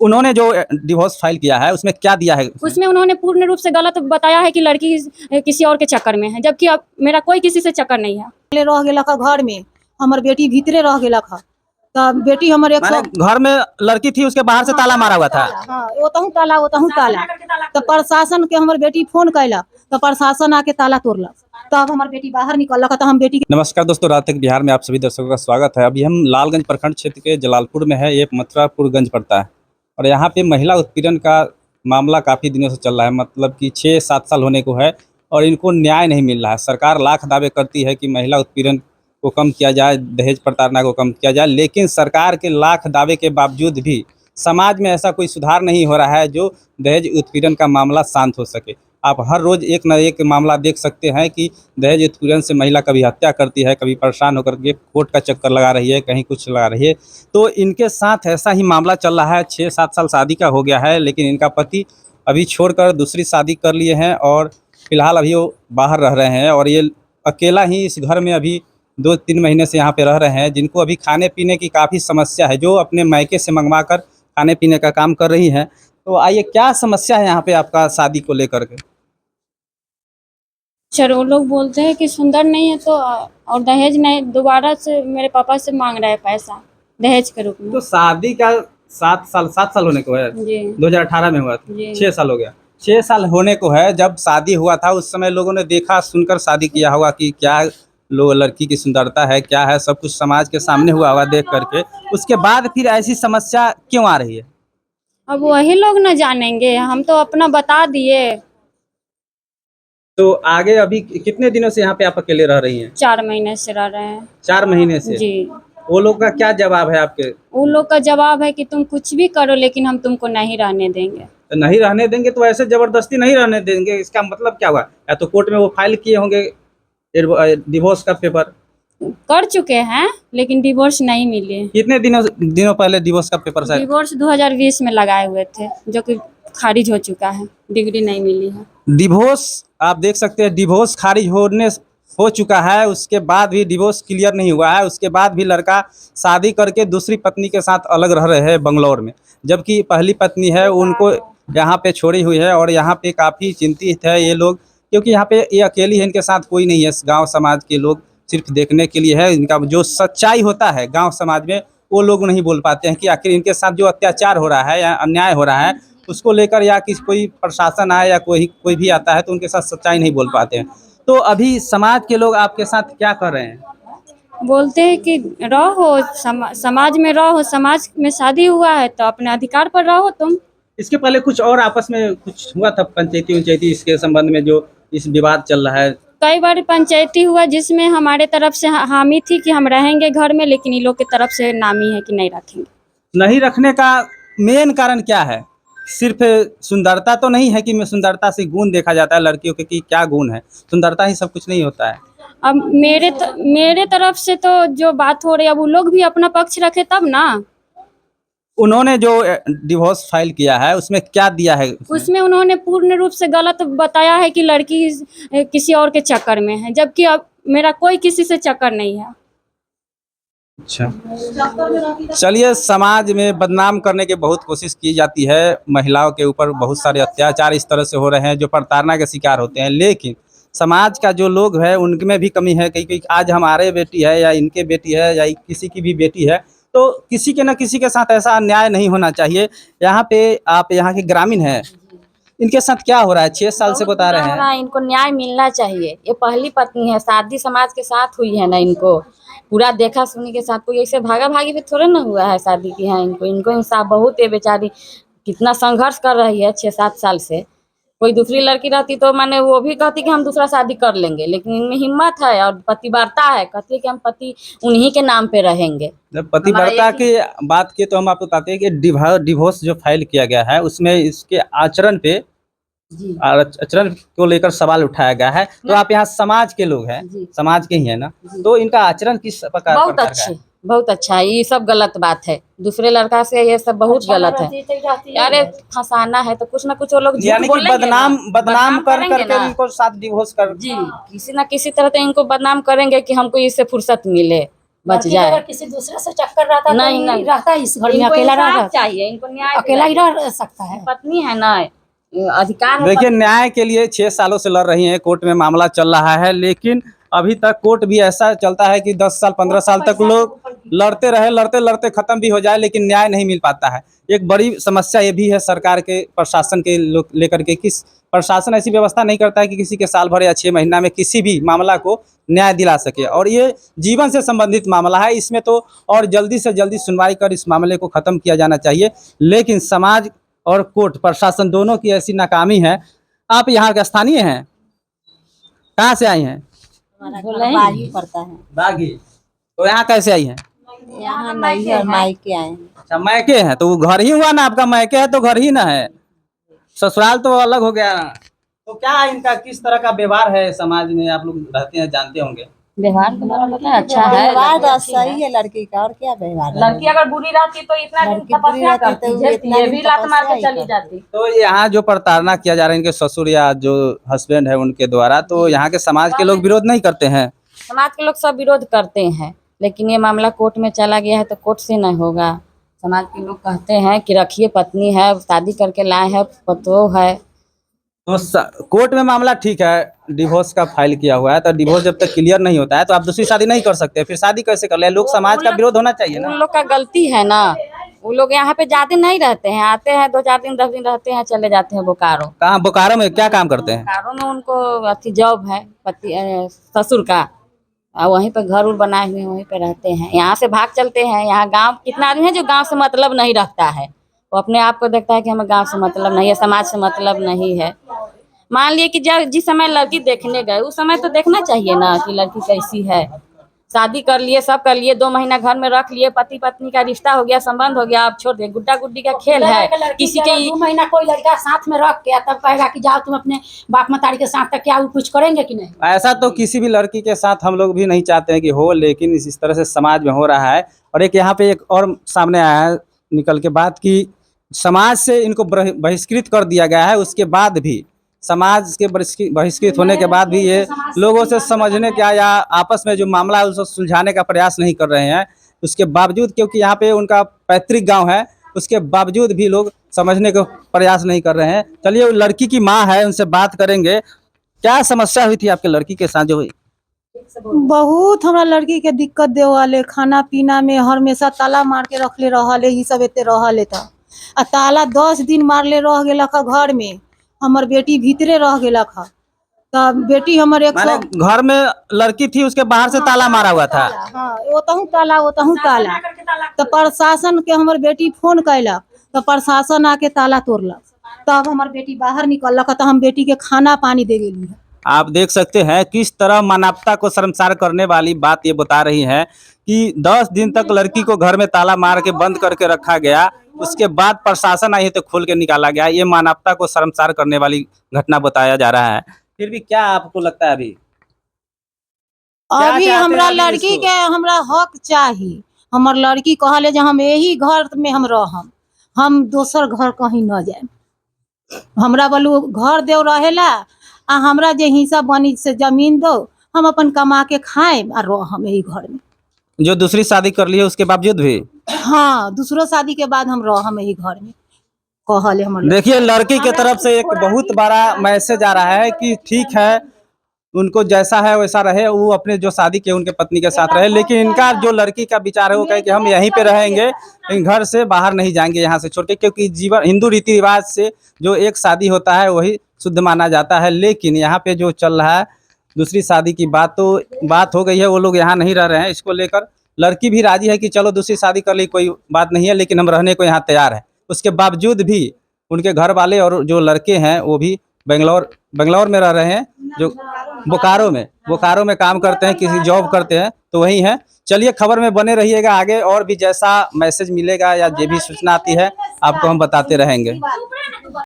उन्होंने जो divorce file किया है उसमें क्या दिया है? उसमें उन्होंने पूर्ण रूप से गलत बताया है कि लड़की किसी और के चक्कर में है, जबकि अब मेरा कोई किसी से चक्कर नहीं है। रह गेला घर में हमर बेटी भीतरे रह गेला तब बेटी हमर घर में लड़की थी, उसके बाहर से ताला मारा हुआ था। हाँ, ओतहू ताला तो प्रशासन के हमर बेटी फोन कैला तो प्रशासन आके ताला तोड़ला, तब हमर बेटी बाहर निकलक तो हम बेटी। नमस्कार दोस्तों, रात तक बिहार में आप सभी दर्शकों का स्वागत है। अभी हम लालगंज प्रखंड क्षेत्र के जलालपुर में है, ये मथुरापुरगंज पड़ता है और यहाँ पे महिला उत्पीड़न का मामला काफ़ी दिनों से चल रहा है। मतलब कि 6-7 साल होने को है और इनको न्याय नहीं मिल रहा है। सरकार लाख दावे करती है कि महिला उत्पीड़न को कम किया जाए, दहेज प्रताड़ना को कम किया जाए, लेकिन सरकार के लाख दावे के बावजूद भी समाज में ऐसा कोई सुधार नहीं हो रहा है जो दहेज उत्पीड़न का मामला शांत हो सके। आप हर रोज़ एक न एक मामला देख सकते हैं कि दहेज उत्पीड़न से महिला कभी हत्या करती है, कभी परेशान होकर के कोर्ट का चक्कर लगा रही है, कहीं कुछ लगा रही है। तो इनके साथ ऐसा ही मामला चल रहा है। 6-7 साल शादी का हो गया है, लेकिन इनका पति अभी छोड़कर दूसरी शादी कर लिए हैं और फिलहाल अभी वो बाहर रह रहे हैं और ये अकेला ही इस घर में अभी 2-3 महीने से यहाँ पे रह रहे हैं। जिनको अभी खाने पीने की काफ़ी समस्या है, जो अपने मायके से मंगवा कर खाने पीने का काम कर रही हैं। तो आइए, क्या समस्या है यहाँ पे आपका शादी को लेकर के? सर, वो लोग बोलते हैं कि सुंदर नहीं है तो और दहेज नहीं, दोबारा से मेरे पापा से मांग रहा है पैसा दहेज के रूप में। तो शादी का 7 साल होने को है जी। 2018 में हुआ था, जी। 6 साल हो गया। 6 साल होने को है। जब शादी हुआ था उस समय लोगों ने देखा सुनकर शादी किया होगा कि क्या लोग लड़की की सुंदरता है, क्या है, सब कुछ समाज के सामने हुआ होगा देख करके। उसके बाद फिर ऐसी समस्या क्यों आ रही है? अब वही लोग न जानेंगे, हम तो अपना बता दिए। तो आगे अभी कितने दिनों से यहाँ पे आप अकेले रह रही हैं? 4 महीने से रह रहे हैं। 4 महीने से? जी। वो लोग का क्या जवाब है आपके? उन लोग का जवाब है कि तुम कुछ भी करो लेकिन हम तुमको नहीं रहने देंगे। तो नहीं रहने देंगे तो ऐसे जबरदस्ती नहीं रहने देंगे, इसका मतलब क्या हुआ? या तो कोर्ट में वो फाइल किए होंगे डिवोर्स का पेपर? कर चुके हैं लेकिन डिवोर्स नहीं मिले। कितने दिनों पहले डिवोर्स का पेपर शायद? डिवोर्स 2020 में लगाए हुए थे, जो कि खारिज हो चुका है, डिग्री नहीं मिली है। डिवोर्स आप देख सकते हैं, डिवोर्स खारिज हो चुका है, उसके बाद भी डिवोर्स क्लियर नहीं हुआ है। उसके बाद भी लड़का शादी करके दूसरी पत्नी के साथ अलग रह रहे हैं बंगलौर में, जबकि पहली पत्नी है उनको यहाँ पे छोड़ी हुई है। और यहाँ पे काफ़ी चिंतित है ये लोग, क्योंकि यहाँ पे ये अकेली है, इनके साथ कोई नहीं है। गांव समाज के लोग सिर्फ देखने के लिए है। इनका जो सच्चाई होता है गांव समाज में वो लोग नहीं बोल पाते हैं कि आखिर इनके साथ जो अत्याचार हो रहा है या अन्याय हो रहा है उसको लेकर, या कोई प्रशासन आए या कोई भी आता है तो उनके साथ सच्चाई नहीं बोल पाते हैं। तो अभी समाज के लोग आपके साथ क्या कर रहे हैं? बोलते हैं कि रहो समाज में, रहो समाज में, शादी हुआ है तो अपने अधिकार पर रहो तुम। इसके पहले कुछ और आपस में कुछ हुआ था, पंचायती इसके संबंध में जो इस विवाद चल रहा है? कई बार पंचायती हुआ जिसमें हमारे तरफ से हामी थी कि हम रहेंगे घर में, लेकिन इन लोग की तरफ से नामी है कि नहीं रखेंगे। नहीं रखने का मेन कारण क्या है? सिर्फ सुंदरता तो नहीं है कि मैं सुंदरता से गुण देखा जाता है लड़कियों के कि क्या गुण है, सुंदरता ही सब कुछ नहीं होता है। अब मेरे तरफ से तो जो बात हो रही है, अब वो लोग भी अपना पक्ष रखे तब ना। उन्होंने जो डिवोर्स फाइल किया है उसमें क्या दिया है? उसमें उन्होंने पूर्ण रूप से गलत बताया है कि लड़की किसी और के चक्कर में है, जबकि अब मेरा कोई किसी से चक्कर नहीं है। अच्छा, चलिए, समाज में बदनाम करने की बहुत कोशिश की जाती है। महिलाओं के ऊपर बहुत सारे अत्याचार इस तरह से हो रहे हैं जो प्रताड़ना के शिकार होते हैं, लेकिन समाज का जो लोग है उनमें भी कमी है। क्योंकि आज हमारे बेटी है या इनके बेटी है या किसी की भी बेटी है, तो किसी के न किसी के साथ ऐसा अन्याय नहीं होना चाहिए। यहाँ पे आप यहाँ के ग्रामीण हैं, इनके साथ क्या हो रहा है? 6 साल से बता रहे हैं। इनको न्याय मिलना चाहिए। ये पहली पत्नी है, शादी समाज के साथ हुई है ना, इनको पूरा देखा सुनी के साथ, कोई ऐसे भागा भागी पे थोड़े ना हुआ है शादी की है। इनको इंसाफ बहुत है। बेचारी कितना संघर्ष कर रही है 6-7 साल से। कोई दूसरी लड़की रहती तो माने वो भी कहती कि हम दूसरा शादी कर लेंगे, लेकिन इनमें हिम्मत है और पतिव्रता है, कहती है कि हम पति उन्हीं के नाम पे रहेंगे। जब पतिव्रता की बात की तो हम आपको बताते हैं कि डिवोर्स जो फाइल किया गया है उसमें इसके आचरण को लेकर सवाल उठाया गया है। तो आप यहाँ समाज के लोग हैं, समाज के ही है ना, तो इनका आचरण किस प्रकार? बहुत अच्छा है। ये सब गलत बात है, दूसरे लड़का से ये सब बहुत गलत है। अरे फंसाना है तो कुछ ना कुछ वो लोग यानी कि बदनाम करके उनको साथ डिवोर्स कर, जी, किसी ना किसी तरह तो इनको बदनाम करेंगे कि हमको इससे फुर्सत मिले, बच लड़की जाए। अगर किसी दूसरे से चक्कर रहता नहीं, तो नहीं। नहीं रहता इस घर में, इनको अकेला इंसाफ रह चाहिए, इनको न्याय अकेला ही दिलाइए। रह सकता है। पत्नी है ना, अधिकार है देखिए, न्याय के लिए 6 सालों से लड़ रही हैं, कोर्ट में मामला चल रहा है, लेकिन अभी तक कोर्ट भी ऐसा चलता है कि 10 साल 15 साल तक लोग लड़ते रहे, लड़ते लड़ते खत्म भी हो जाए, लेकिन न्याय नहीं मिल पाता है। एक बड़ी समस्या ये भी है सरकार के प्रशासन के लेकर के कि प्रशासन ऐसी व्यवस्था नहीं करता है कि किसी के साल भर या 6 महीना में किसी भी मामला को न्याय दिला सके, और ये जीवन से संबंधित मामला है, इसमें तो और जल्दी से जल्दी सुनवाई कर इस मामले को ख़त्म किया जाना चाहिए। लेकिन समाज और कोर्ट प्रशासन दोनों की ऐसी नाकामी है। आप यहाँ के स्थानीय हैं? कहाँ से आई हैं? बागी पड़ता है। बागी। तो यहाँ कैसे आई हैं? यहाँ नहीं है, मायके आए हैं। अच्छा, मैके हैं तो वो घर ही हुआ ना, आपका मैके है तो घर ही ना है, ससुराल तो अलग हो गया। तो क्या इनका किस तरह का व्यवहार है समाज में, आप लोग रहते हैं जानते होंगे। व्यवहार के बारे में बताएं, अच्छा है। व्यवहार लड़की तो अच्छी सही है लड़की का, और क्या व्यवहार है? लड़की अगर बुरी रहती तो इतना दिन लड़की बुरी तपस्या रहती करती, तो झेलती, इतना ये दिन भी लात मार के तपस्या ही चली जाती। तो यहाँ जो प्रताड़ना किया जा रहा है इनके ससुर या जो हस्बैंड है उनके द्वारा, तो यहाँ के समाज के लोग विरोध नहीं करते हैं? समाज के लोग सब विरोध करते हैं, लेकिन ये मामला कोर्ट में चला गया है तो कोर्ट से नहीं होगा। समाज के लोग कहते हैं कि रखिए, पत्नी है, शादी करके लाए हैं, पतोह है। तो कोर्ट में मामला ठीक है, डिवोर्स का फाइल किया हुआ है, तो डिवोर्स जब तक क्लियर नहीं होता है तो आप दूसरी शादी नहीं कर सकते, फिर शादी कैसे कर ले? लोग समाज का विरोध होना चाहिए उन ना। लोग का गलती है ना, वो लोग यहाँ पे ज्यादा नहीं रहते हैं, आते हैं 2-4 दिन 10 दिन रहते हैं, चले जाते हैं बोकारो। कहाँ बोकारो में क्या काम करते हैं? बोकारो में उनको अथी जॉब है पति ससुर का, और वहीं पे घर उर बनाए हुए हैं, वहीं पे रहते हैं। यहाँ से भाग चलते हैं। यहाँ गांव कितना आदमी है जो गांव से मतलब नहीं रखता है, वो अपने आप को देखता है कि हमें गांव से मतलब नहीं है, समाज से मतलब नहीं है। मान लिए कि जब जिस समय लड़की देखने गए उस समय तो देखना चाहिए ना कि लड़की कैसी है। शादी कर लिए, सब कर लिए, 2 महीना घर में रख लिए, पति पत्नी का रिश्ता हो गया, संबंध हो गया, आप छोड़ दिए। गुड्डा गुड्डी का खेल है, किसी के 2 महीना कोई लड़का साथ में रख के तब कहेगा कि जाओ तुम अपने बाप मतारी के साथ, तक क्या वो कुछ करेंगे कि नहीं? ऐसा तो किसी भी लड़की के साथ हम लोग भी नहीं चाहते हैं कि हो, लेकिन इस तरह से समाज में हो रहा है। और एक यहाँ पे एक और सामने आया है निकल के बात कि समाज से इनको बहिष्कृत कर दिया गया है, उसके बाद भी समाज के बहिष्कृत होने के बाद भी ये लोगों से समझने का या आपस में जो मामला है उसको सुलझाने का प्रयास नहीं कर रहे हैं। उसके बावजूद, क्योंकि यहाँ पे उनका पैतृक गांव है, उसके बावजूद भी लोग समझने का प्रयास नहीं कर रहे हैं। चलिए, वो लड़की की माँ है, उनसे बात करेंगे। क्या समस्या हुई थी आपके लड़की के साथ जो हुई? बहुत हमरा लड़की के दिक्कत दे वाले, खाना पीना में हमेशा ताला मार के रखले रहले, ई सब एते रहले था। आ ताला 10 दिन मारले रह गेला खा घर में, हमर बेटी भीतरे रह गेला खा। तब बेटी हमर माने घर में लड़की थी, उसके बाहर से ताला मारा हुआ था? हाँ, ओतहू ताला। तो प्रशासन के हमर बेटी फोन कैलक तो प्रशासन आके ताला तोड़लक, तब हमर बेटी बाहर निकलक, तो हम बेटी के खाना पानी दे गेली है। आप देख सकते हैं किस तरह मानवता को शर्मसार करने वाली बात ये बता रही है कि 10 दिन तक लड़की को घर में ताला मार के बंद करके रखा गया, उसके बाद प्रशासन आई तो खोल के निकाला गया। ये मानवता को शर्मसार करने वाली घटना बताया जा रहा है। फिर भी क्या आपको लगता है अभी अभी चाहते हमरा हैं अभी लड़की इसको? के हमरा हक चाहिए। हमर लड़की कहले जे हम यही घर में हम रहम, हम दोसर घर कहीं न जाए। हमरा बोलू घर देव रहेला, आ हमरा जे हिस्सा बनी से जमीन दो, हम अपन कमा के खाएम आ रहम यही घर में। जो दूसरी शादी कर ली है उसके बावजूद भी? हाँ, दूसरो शादी के बाद हम रहम यही घर में, कहले हमर लड़की। देखिए, लड़की के तरफ से एक बहुत बड़ा मैसेज आ रहा है कि ठीक है, उनको जैसा है वैसा रहे, वो अपने जो शादी के उनके पत्नी के साथ रहे, लेकिन इनका जो लड़की का विचार है वो कहे कि हम यहीं पे रहेंगे, लेकिन घर से बाहर नहीं जाएंगे यहाँ से छोड़ के, क्योंकि जीवन हिंदू रीति रिवाज से जो एक शादी होता है वही शुद्ध माना जाता है। लेकिन यहाँ पे जो चल रहा है दूसरी शादी की बात हो गई है, वो लोग यहाँ नहीं रह रहे हैं। इसको लेकर लड़की भी राजी है कि चलो दूसरी शादी कर ली, कोई बात नहीं है, लेकिन हम रहने को यहाँ तैयार है। उसके बावजूद भी उनके घर वाले और जो लड़के हैं वो भी बेंगलोर में रह रहे हैं, जो बोकारो में काम करते हैं, किसी जॉब करते हैं, तो वही हैं। चलिए, खबर में बने रहिएगा, आगे और भी जैसा मैसेज मिलेगा या जो भी सूचना आती है आपको हम बताते रहेंगे।